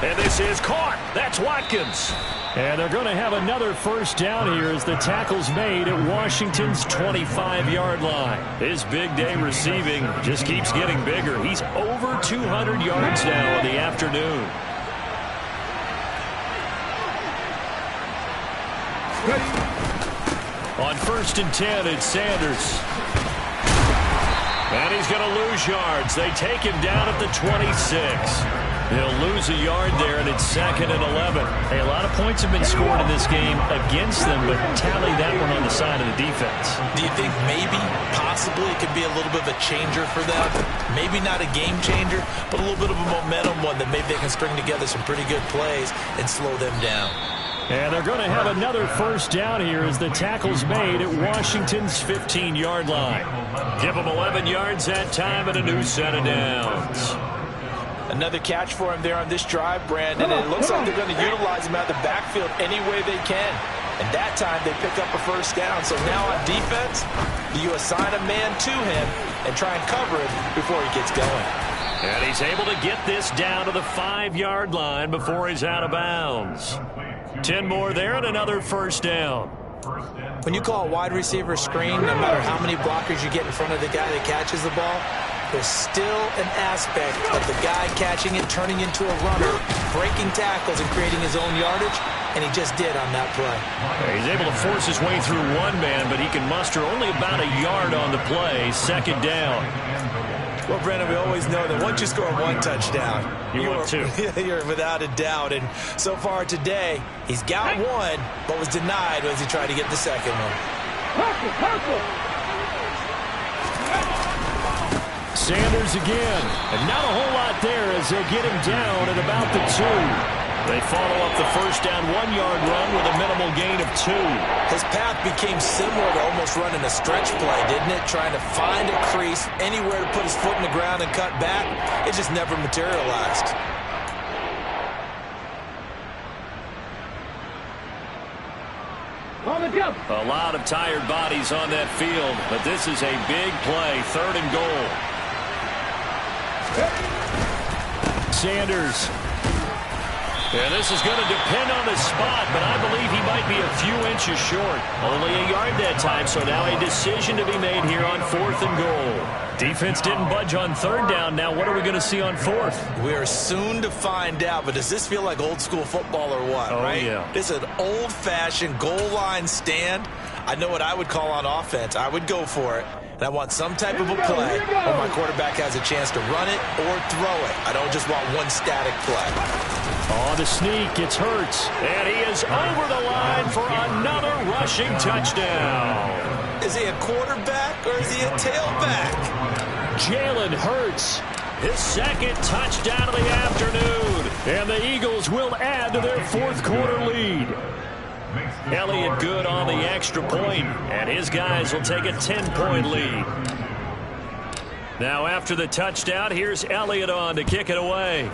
And this is caught. That's Watkins. And they're going to have another first down here as the tackle's made at Washington's 25-yard line. His big day receiving just keeps getting bigger. He's over 200 yards now in the afternoon. On 1st and 10, it's Sanders. And he's going to lose yards. They take him down at the 26. He'll lose a yard there, and it's 2nd and 11. Hey, a lot of points have been scored in this game against them, but tally that one on the side of the defense. Do you think maybe, possibly, it could be a little bit of a changer for them? Maybe not a game changer, but a little bit of a momentum one that maybe they can string together some pretty good plays and slow them down. And they're going to have another first down here as the tackle's made at Washington's 15-yard line. Give them 11 yards that time and a new set of downs. Another catch for him there on this drive, Brandon, and it looks like they're going to utilize him out of the backfield any way they can. And that time they pick up a first down. So now on defense, you assign a man to him and try and cover him before he gets going. And he's able to get this down to the 5-yard line before he's out of bounds. 10 more there and another first down. When you call a wide receiver screen, no matter how many blockers you get in front of the guy that catches the ball, there's still an aspect of the guy catching it, turning into a runner, breaking tackles and creating his own yardage, and he just did on that play. He's able to force his way through one man, but he can muster only about a yard on the play. 2nd down. Well, Brandon, we always know that once you score one touchdown, you're two. You're without a doubt. And so far today, he's got one, but was denied as he tried to get the second one. Sanders again. And not a whole lot there as they'll get him down at about the 2. They follow up the first down 1-yard run with a minimal gain of 2. His path became similar to almost running a stretch play, didn't it? Trying to find a crease, anywhere to put his foot in the ground and cut back. It just never materialized. On the jump. A lot of tired bodies on that field, but this is a big play, 3rd and goal. Sanders. And this is going to depend on the spot, but I believe he might be a few inches short. Only a yard that time, so now a decision to be made here on 4th and goal. Defense didn't budge on 3rd down. Now what are we going to see on 4th? We are soon to find out, but does this feel like old school football or what, right? Yeah. This is an old-fashioned goal line stand. I know what I would call on offense. I would go for it. And I want some type of a play where my quarterback has a chance to run it or throw it. I don't just want one static play. On the sneak, it's Hurts. And he is over the line for another rushing touchdown. Is he a quarterback or is he a tailback? Jalen Hurts, his 2nd touchdown of the afternoon. And the Eagles will add to their 4th quarter lead. Elliott good on the extra point, and his guys will take a 10-point lead. Now after the touchdown, here's Elliott on to kick it away.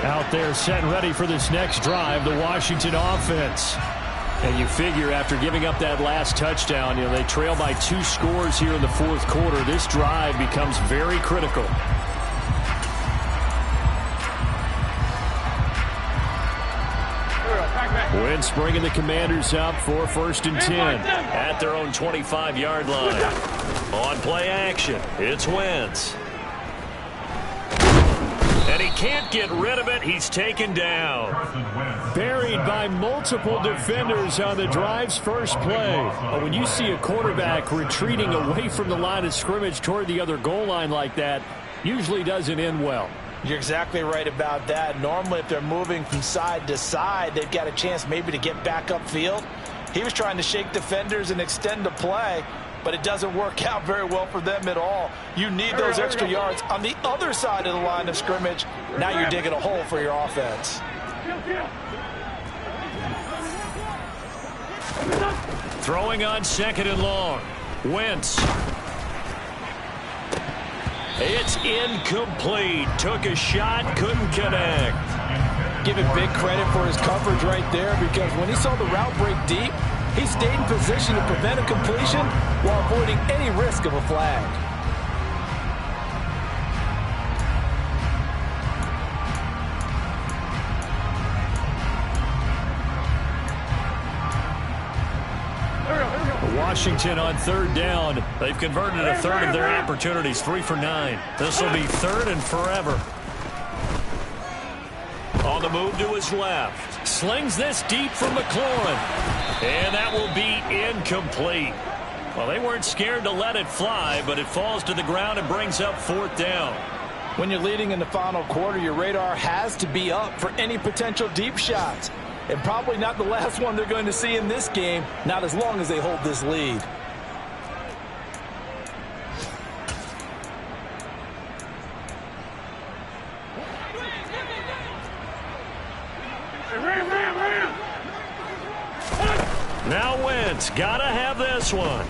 Out there set and ready for this next drive, the Washington offense. And you figure after giving up that last touchdown, they trail by 2 scores here in the 4th quarter. This drive becomes very critical. Wentz bringing the Commanders up for 1st and 10 at their own 25-yard line. On play action, it's Wentz. And he can't get rid of it. He's taken down. Buried by multiple defenders on the drive's first play. When you see a quarterback retreating away from the line of scrimmage toward the other goal line like that, usually doesn't end well. You're exactly right about that. Normally, if they're moving from side to side, they've got a chance maybe to get back upfield. He was trying to shake defenders and extend the play, but it doesn't work out very well for them at all. You need those extra yards on the other side of the line of scrimmage. Now you're digging a hole for your offense. Throwing on 2nd and long. Wentz. It's incomplete. Took a shot, couldn't connect. Give him big credit for his coverage right there, because when he saw the route break deep, he stayed in position to prevent a completion while avoiding any risk of a flag. Washington on 3rd down. They've converted a 1/3 of their opportunities, 3 for 9. This will be 3rd and forever. On the move to his left. Slings this deep from McLaurin. And that will be incomplete. Well, they weren't scared to let it fly, but it falls to the ground and brings up 4th down. When you're leading in the final quarter, your radar has to be up for any potential deep shots. And probably not the last one they're going to see in this game, not as long as they hold this lead. Now Wentz, gotta have this one.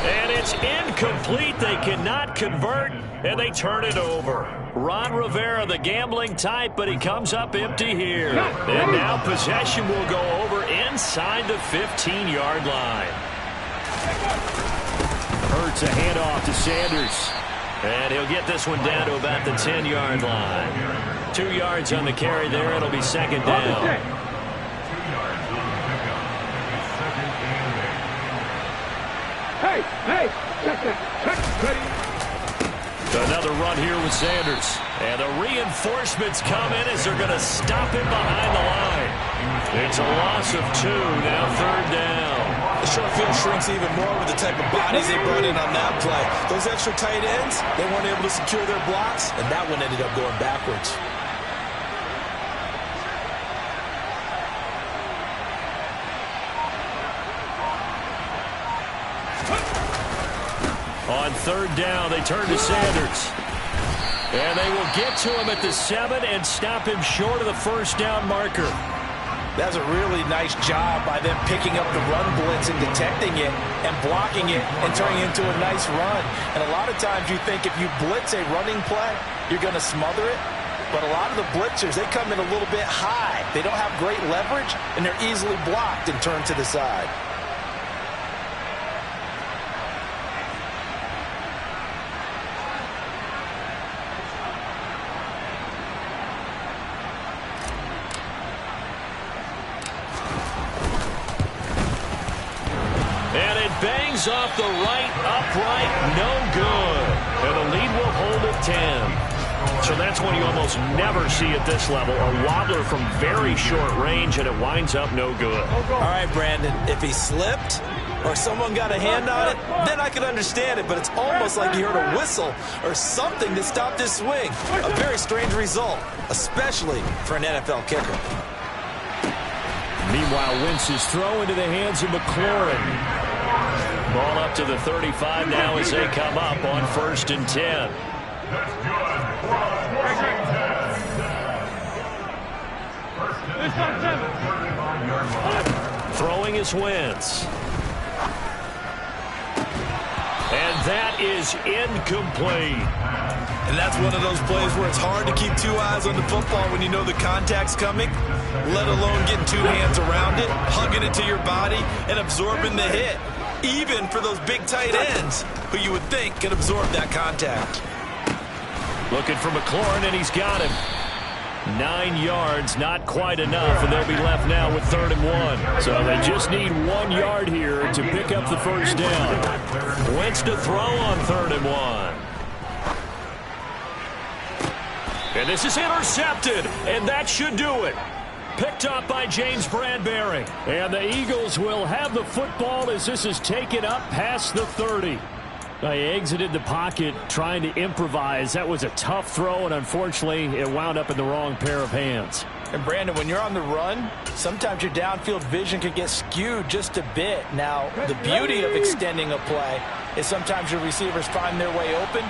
And it's incomplete. They cannot convert, and they turn it over. Ron Rivera, the gambling type, but he comes up empty here. And now possession will go over inside the 15-yard line. Hurts a handoff to Sanders. And he'll get this one down to about the 10-yard line. 2 yards on the carry there. It'll be 2nd down. Hey, check that. Check, ready. Another the run here with Sanders. And the reinforcements come in as they're going to stop him behind the line. It's a loss of 2, now 3rd down. The short field shrinks even more with the type of bodies they brought in on that play. Those extra tight ends, they weren't able to secure their blocks, and that one ended up going backwards. On 3rd down, they turn to Sanders. And they will get to him at the 7 and stop him short of the 1st down marker. That's a really nice job by them picking up the run blitz and detecting it and blocking it and turning it into a nice run. And a lot of times you think if you blitz a running play, you're going to smother it. But a lot of the blitzers, they come in a little bit high. They don't have great leverage, and they're easily blocked and turned to the side. Bangs off the right, upright, no good. And the lead will hold at 10. So that's one you almost never see at this level. A wobbler from very short range, and it winds up no good. All right, Brandon, if he slipped or someone got a hand on it, then I could understand it. But it's almost like you heard a whistle or something that stopped his swing. A very strange result, especially for an NFL kicker. Meanwhile, Wentz's throw into the hands of McLaurin. Ball up to the 35 now as they come up on 1st and 10. Throwing is Wentz. And that is incomplete. And that's one of those plays where it's hard to keep 2 eyes on the football when you know the contact's coming, let alone getting 2 hands around it, hugging it to your body, and absorbing the hit. Even for those big tight ends who you would think can absorb that contact. Looking for McLaurin, and he's got him. 9 yards, not quite enough, and they'll be left now with 3rd and 1. So they just need 1 yard here to pick up the 1st down. Wentz to throw on 3rd and 1. And this is intercepted, and that should do it. Picked up by James Bradbury. And the Eagles will have the football as this is taken up past the 30. They exited the pocket trying to improvise. That was a tough throw, and unfortunately, it wound up in the wrong pair of hands. And Brandon, when you're on the run, sometimes your downfield vision can get skewed just a bit. Now, the beauty of extending a play is sometimes your receivers find their way open,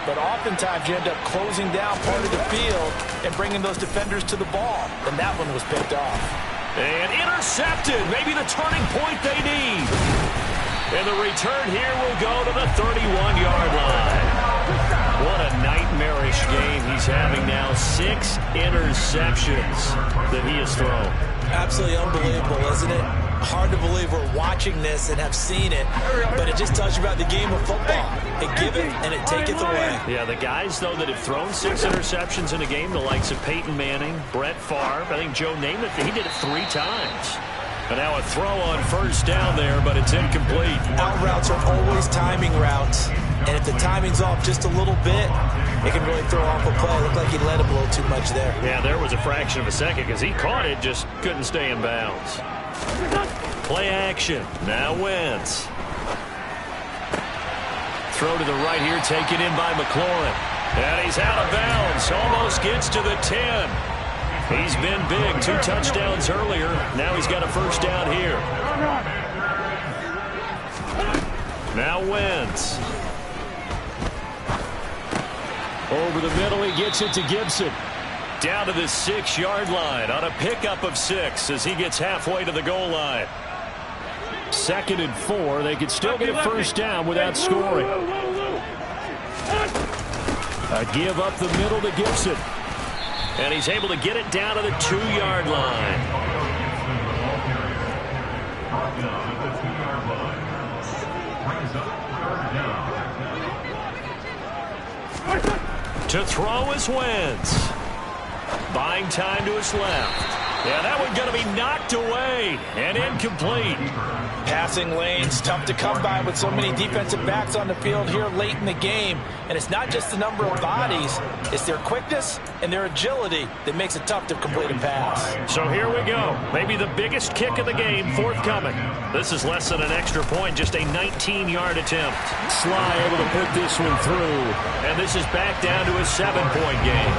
but oftentimes you end up closing down part of the field and bringing those defenders to the ball. And that one was picked off. And intercepted. Maybe the turning point they need. And the return here will go to the 31-yard line. What a nightmarish game he's having now. 6 interceptions that he has thrown. Absolutely unbelievable, isn't it? Hard to believe we're watching this and have seen it, but it just tells you about the game of football. It giveth and it taketh away. Yeah, the guys, though, that have thrown 6 interceptions in a game, the likes of Peyton Manning, Brett Favre, I think Joe Namath, he did it 3 times. But now a throw on 1st down there, but it's incomplete. Out routes are always timing routes, and if the timing's off just a little bit, it can really throw off a play. It looked like he let him a little too much there. Yeah, there was a fraction of a second because he caught it, just couldn't stay in bounds. Play action. Now Wentz. Throw to the right here, taken in by McLaurin. And he's out of bounds. Almost gets to the 10. He's been big. 2 touchdowns earlier. Now he's got a 1st down here. Now Wentz. Over the middle, he gets it to Gibson. Down to the 6-yard line on a pickup of 6 as he gets halfway to the goal line. 2nd and 4. They could still get a 1st down without scoring. A give up the middle to Gibson. And he's able to get it down to the 2-yard line. To throw is Wentz. Buying time to his left. Yeah, that one's going to be knocked away and incomplete. Passing lanes, tough to come by with so many defensive backs on the field here late in the game. And it's not just the number of bodies, it's their quickness and their agility that makes it tough to complete a pass. So here we go. Maybe the biggest kick of the game forthcoming. This is less than an extra point, just a 19-yard attempt. Sly able to put this one through. And this is back down to a 7-point game.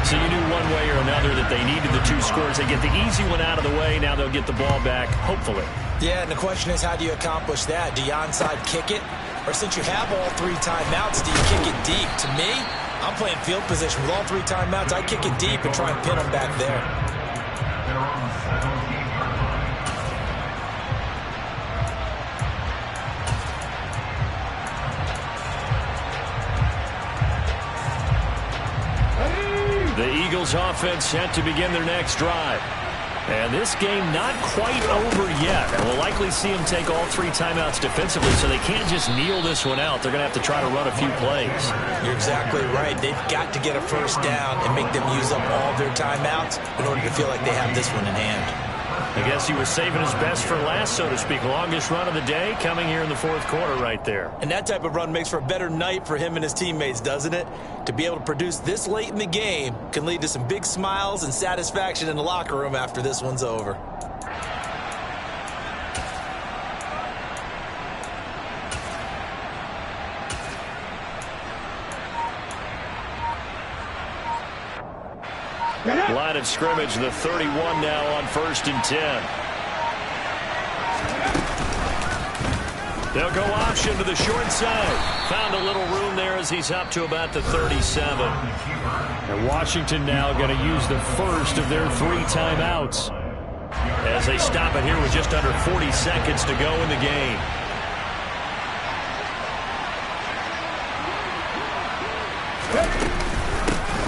So you knew one way or another that they needed the 2 scores. They get the easy one out of the way. Now they'll get the ball back, hopefully. Yeah, and the question is, how do you accomplish that? Do you onside kick it? Or since you have all 3 timeouts, do you kick it deep? To me, I'm playing field position with all 3 timeouts. I kick it deep and try and pin them back there. The Eagles offense set to begin their next drive. And this game not quite over yet. And we'll likely see them take all 3 timeouts defensively, so they can't just kneel this one out. They're going to have to try to run a few plays. You're exactly right. They've got to get a first down and make them use up all their timeouts in order to feel like they have this one in hand. I guess he was saving his best for last, so to speak. Longest run of the day coming here in the 4th quarter right there. And that type of run makes for a better night for him and his teammates, doesn't it? To be able to produce this late in the game can lead to some big smiles and satisfaction in the locker room after this one's over. Line of scrimmage, the 31 now on 1st and 10. They'll go option to the short side. Found a little room there as he's up to about the 37. And Washington now going to use the first of their 3 timeouts as they stop it here with just under 40 seconds to go in the game.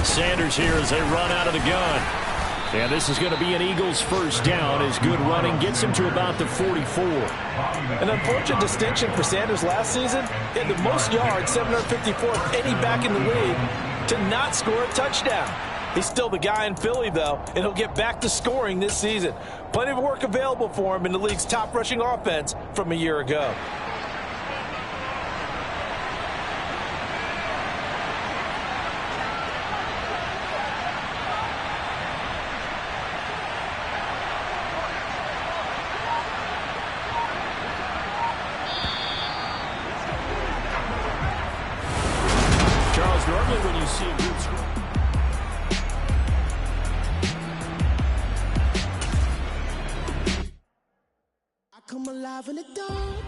Sanders here as they run out of the gun. And this is going to be an Eagles first down as good running gets him to about the 44. An unfortunate distinction for Sanders last season. He had the most yards, 754 of any back in the league, to not score a touchdown. He's still the guy in Philly, though, and he'll get back to scoring this season. Plenty of work available for him in the league's top rushing offense from a year ago. Normally when you see a good score, I come alive in the dark.